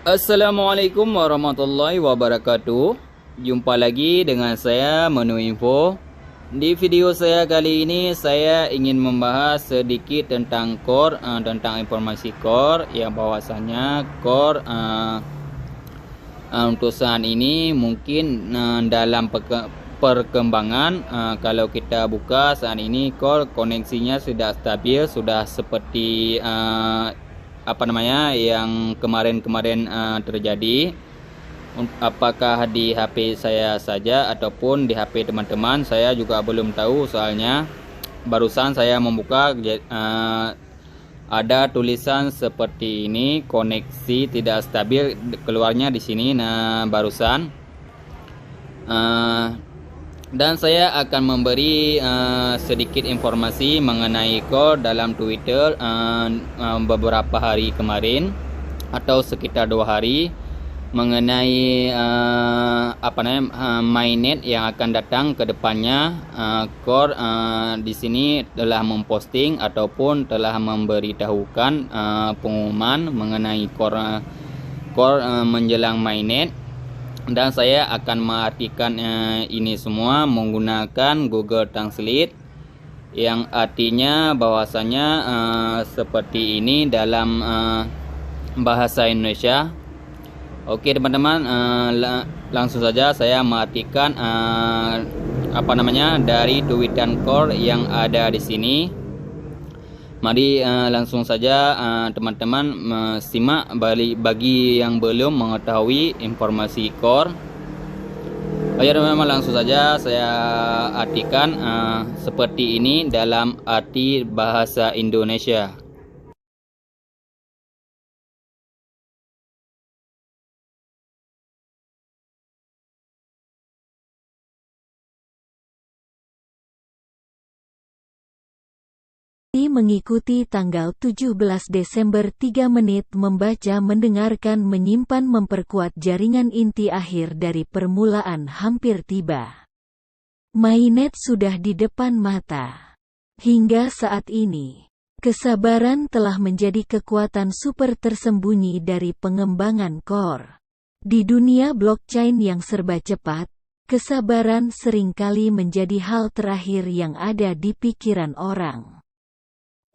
Assalamualaikum warahmatullahi wabarakatuh. Jumpa lagi dengan saya Menu Info. Di video saya kali ini saya ingin membahas sedikit tentang core, tentang informasi core yang bahwasanya core untuk saat ini mungkin dalam perkembangan, kalau kita buka saat ini core koneksinya sudah stabil, sudah seperti yang kemarin-kemarin terjadi. Apakah di HP saya saja ataupun di HP teman-teman, saya juga belum tahu, soalnya barusan saya membuka ada tulisan seperti ini, koneksi tidak stabil, keluarnya di sini. Nah, barusan dan saya akan memberi sedikit informasi mengenai core dalam Twitter beberapa hari kemarin atau sekitar 2 hari mengenai mainnet yang akan datang ke depannya. Core di sini telah memposting ataupun telah memberitahukan pengumuman mengenai core menjelang mainnet. Dan saya akan mengartikan ini semua menggunakan Google Translate, yang artinya bahwasanya seperti ini dalam bahasa Indonesia. Oke teman-teman, langsung saja saya mengartikan dari tweetan core yang ada di sini. Mari langsung saja teman-teman simak bagi yang belum mengetahui informasi core. Ayo teman-teman, langsung saja saya artikan seperti ini dalam arti bahasa Indonesia. Mengikuti tanggal 17 Desember 3 menit membaca, mendengarkan, menyimpan, memperkuat jaringan inti akhir dari permulaan hampir tiba. Mainnet sudah di depan mata. Hingga saat ini, kesabaran telah menjadi kekuatan super tersembunyi dari pengembangan core. Di dunia blockchain yang serba cepat, kesabaran seringkali menjadi hal terakhir yang ada di pikiran orang.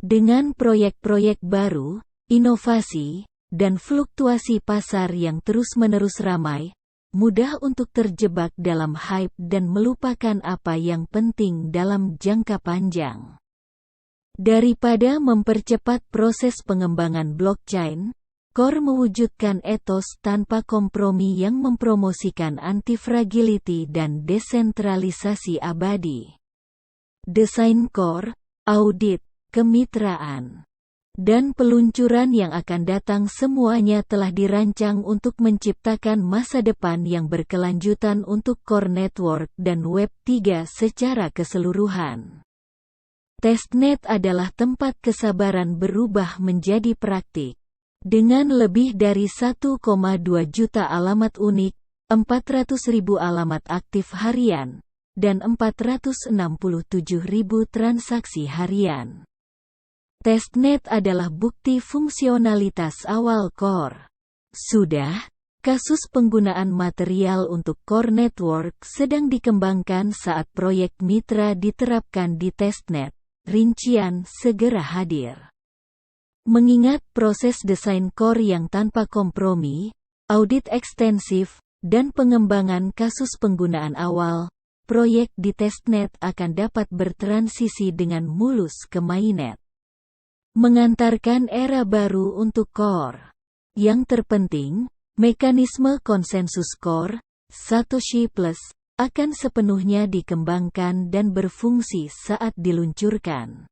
Dengan proyek-proyek baru, inovasi, dan fluktuasi pasar yang terus-menerus ramai, mudah untuk terjebak dalam hype dan melupakan apa yang penting dalam jangka panjang. Daripada mempercepat proses pengembangan blockchain, core mewujudkan etos tanpa kompromi yang mempromosikan anti-fragility dan desentralisasi abadi. Desain core, audit, kemitraan, dan peluncuran yang akan datang semuanya telah dirancang untuk menciptakan masa depan yang berkelanjutan untuk core network dan Web 3 secara keseluruhan. Testnet adalah tempat kesabaran berubah menjadi praktik. Dengan lebih dari 1,2 juta alamat unik, 400.000 alamat aktif harian, dan 467.000 transaksi harian. Testnet adalah bukti fungsionalitas awal core. Sudah, kasus penggunaan material untuk core network sedang dikembangkan saat proyek mitra diterapkan di testnet. Rincian segera hadir. Mengingat proses desain core yang tanpa kompromi, audit ekstensif, dan pengembangan kasus penggunaan awal, proyek di testnet akan dapat bertransisi dengan mulus ke mainnet. Mengantarkan era baru untuk core. Yang terpenting, mekanisme konsensus core, Satoshi Plus, akan sepenuhnya dikembangkan dan berfungsi saat diluncurkan.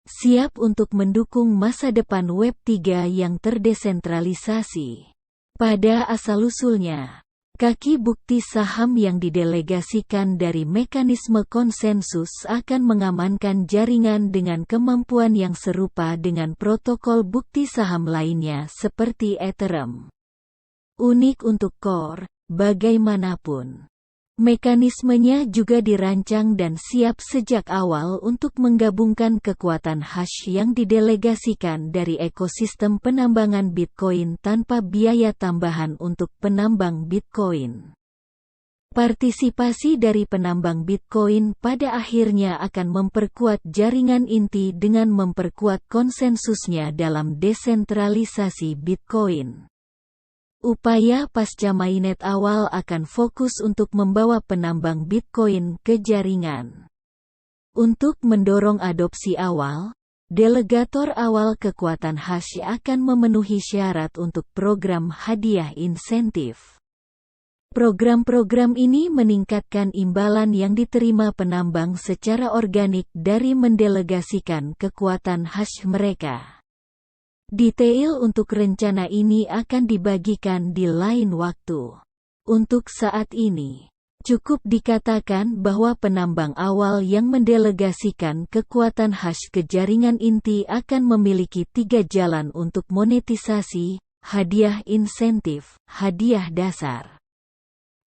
Siap untuk mendukung masa depan Web 3 yang terdesentralisasi. Pada asal-usulnya, kaki bukti saham yang didelegasikan dari mekanisme konsensus akan mengamankan jaringan dengan kemampuan yang serupa dengan protokol bukti saham lainnya seperti Ethereum. Unik untuk core, bagaimanapun. Mekanismenya juga dirancang dan siap sejak awal untuk menggabungkan kekuatan hash yang didelegasikan dari ekosistem penambangan Bitcoin tanpa biaya tambahan untuk penambang Bitcoin. Partisipasi dari penambang Bitcoin pada akhirnya akan memperkuat jaringan inti dengan memperkuat konsensusnya dalam desentralisasi Bitcoin. Upaya pasca mainnet awal akan fokus untuk membawa penambang Bitcoin ke jaringan. Untuk mendorong adopsi awal, delegator awal kekuatan hash akan memenuhi syarat untuk program hadiah insentif. Program-program ini meningkatkan imbalan yang diterima penambang secara organik dari mendelegasikan kekuatan hash mereka. Detail untuk rencana ini akan dibagikan di lain waktu. Untuk saat ini, cukup dikatakan bahwa penambang awal yang mendelegasikan kekuatan hash ke jaringan inti akan memiliki 3 jalan untuk monetisasi: hadiah insentif, hadiah dasar,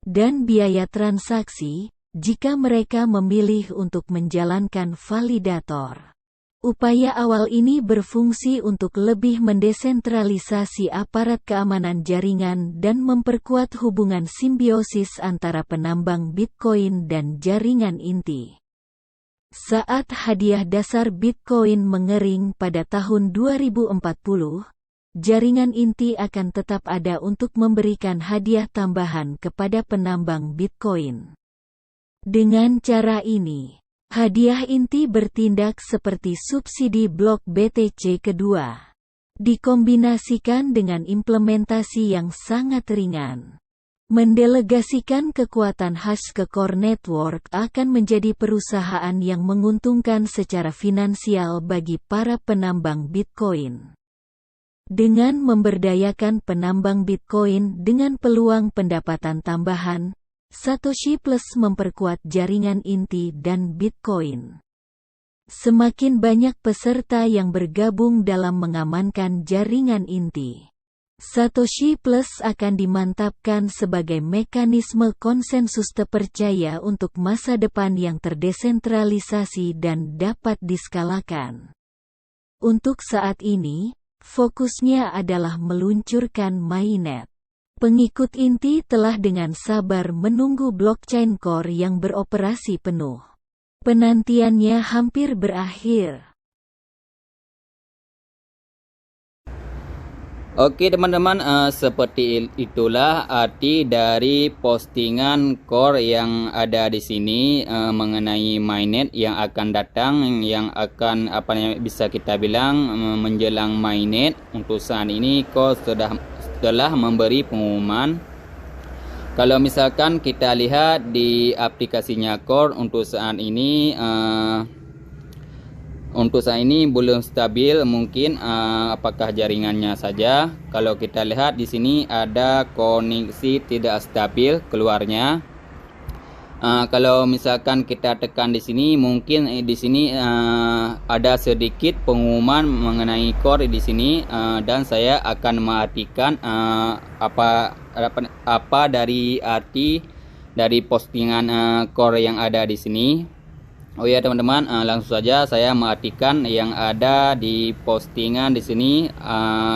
dan biaya transaksi, jika mereka memilih untuk menjalankan validator. Upaya awal ini berfungsi untuk lebih mendesentralisasi aparat keamanan jaringan dan memperkuat hubungan simbiosis antara penambang Bitcoin dan jaringan inti. Saat hadiah dasar Bitcoin mengering pada tahun 2040, jaringan inti akan tetap ada untuk memberikan hadiah tambahan kepada penambang Bitcoin. Dengan cara ini, hadiah inti bertindak seperti subsidi blok BTC kedua, dikombinasikan dengan implementasi yang sangat ringan. Mendelegasikan kekuatan hash ke core network akan menjadi perusahaan yang menguntungkan secara finansial bagi para penambang Bitcoin. Dengan memberdayakan penambang Bitcoin dengan peluang pendapatan tambahan, Satoshi Plus memperkuat jaringan inti dan Bitcoin. Semakin banyak peserta yang bergabung dalam mengamankan jaringan inti, Satoshi Plus akan dimantapkan sebagai mekanisme konsensus terpercaya untuk masa depan yang terdesentralisasi dan dapat diskalakan. Untuk saat ini, fokusnya adalah meluncurkan mainnet. Pengikut inti telah dengan sabar menunggu blockchain core yang beroperasi penuh. Penantiannya hampir berakhir. Oke teman-teman, seperti itulah arti dari postingan core yang ada di sini mengenai mainnet yang akan datang, yang akan bisa kita bilang menjelang mainnet. Untuk saat ini core telah memberi pengumuman. Kalau misalkan kita lihat di aplikasinya core untuk saat ini belum stabil, mungkin apakah jaringannya saja. Kalau kita lihat di sini ada koneksi tidak stabil keluarnya. Kalau misalkan kita tekan di sini, mungkin di sini ada sedikit pengumuman mengenai core di sini, dan saya akan mengartikan apa dari arti dari postingan core yang ada di sini. Oh ya teman-teman, langsung saja saya mengartikan yang ada di postingan di sini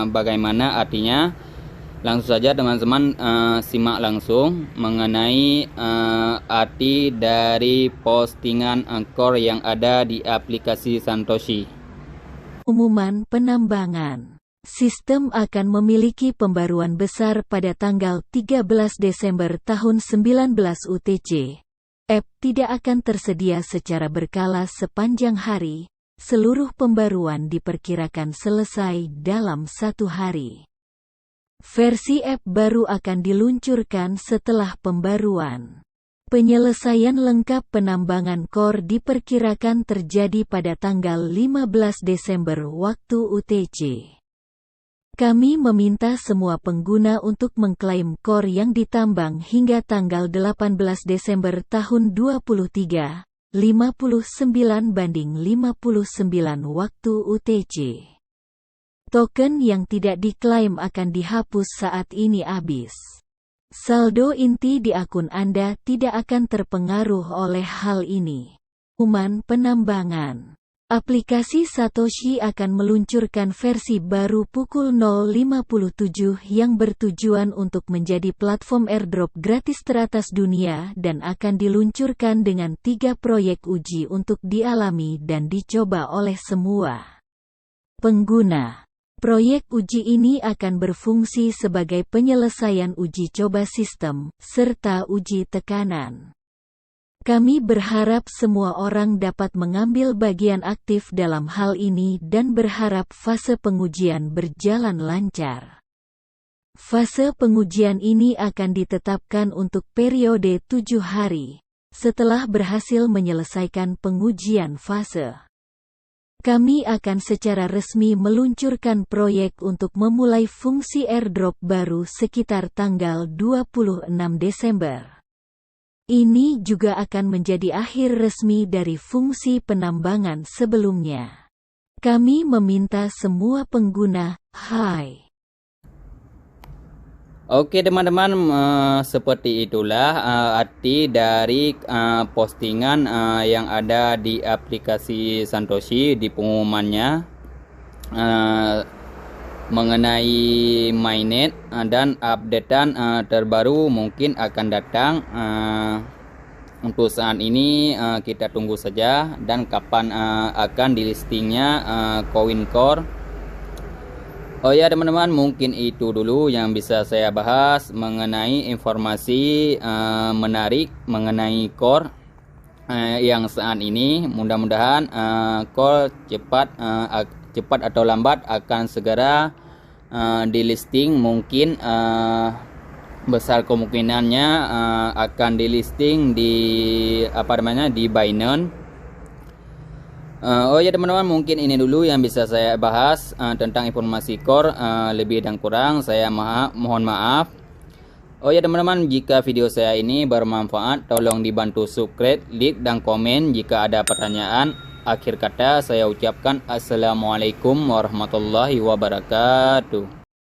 bagaimana artinya. Langsung saja teman-teman simak langsung mengenai arti dari postingan core yang ada di aplikasi Satoshi. Pengumuman penambangan. Sistem akan memiliki pembaruan besar pada tanggal 13 Desember tahun 19 UTC. App tidak akan tersedia secara berkala sepanjang hari. Seluruh pembaruan diperkirakan selesai dalam 1 hari. Versi app baru akan diluncurkan setelah pembaruan. Penyelesaian lengkap penambangan core diperkirakan terjadi pada tanggal 15 Desember waktu UTC. Kami meminta semua pengguna untuk mengklaim core yang ditambang hingga tanggal 18 Desember tahun 23, 59:59 waktu UTC. Token yang tidak diklaim akan dihapus saat ini habis. Saldo inti di akun Anda tidak akan terpengaruh oleh hal ini. Pengumuman penambangan. Aplikasi Satoshi akan meluncurkan versi baru pukul 0.57 yang bertujuan untuk menjadi platform airdrop gratis teratas dunia dan akan diluncurkan dengan 3 proyek uji untuk dialami dan dicoba oleh semua pengguna. Proyek uji ini akan berfungsi sebagai penyelesaian uji coba sistem, serta uji tekanan. Kami berharap semua orang dapat mengambil bagian aktif dalam hal ini dan berharap fase pengujian berjalan lancar. Fase pengujian ini akan ditetapkan untuk periode 7 hari, setelah berhasil menyelesaikan pengujian fase. Kami akan secara resmi meluncurkan proyek untuk memulai fungsi airdrop baru sekitar tanggal 26 Desember. Ini juga akan menjadi akhir resmi dari fungsi penambangan sebelumnya. Kami meminta semua pengguna, Oke teman-teman, seperti itulah arti dari postingan yang ada di aplikasi Satoshi di pengumumannya mengenai mainnet dan updatean terbaru mungkin akan datang. Untuk saat ini kita tunggu saja dan kapan akan di listingnya CoinCore. Oh ya teman-teman, mungkin itu dulu yang bisa saya bahas mengenai informasi menarik mengenai Core yang saat ini. Mudah-mudahan Core cepat atau lambat akan segera di listing. Mungkin besar kemungkinannya akan di listing di di Binance. Oh ya teman-teman, mungkin ini dulu yang bisa saya bahas tentang informasi Core. Lebih dan kurang saya mohon maaf. Oh ya teman-teman, jika video saya ini bermanfaat, tolong dibantu subscribe, like, dan komen. Jika ada pertanyaan, akhir kata saya ucapkan Assalamualaikum warahmatullahi wabarakatuh.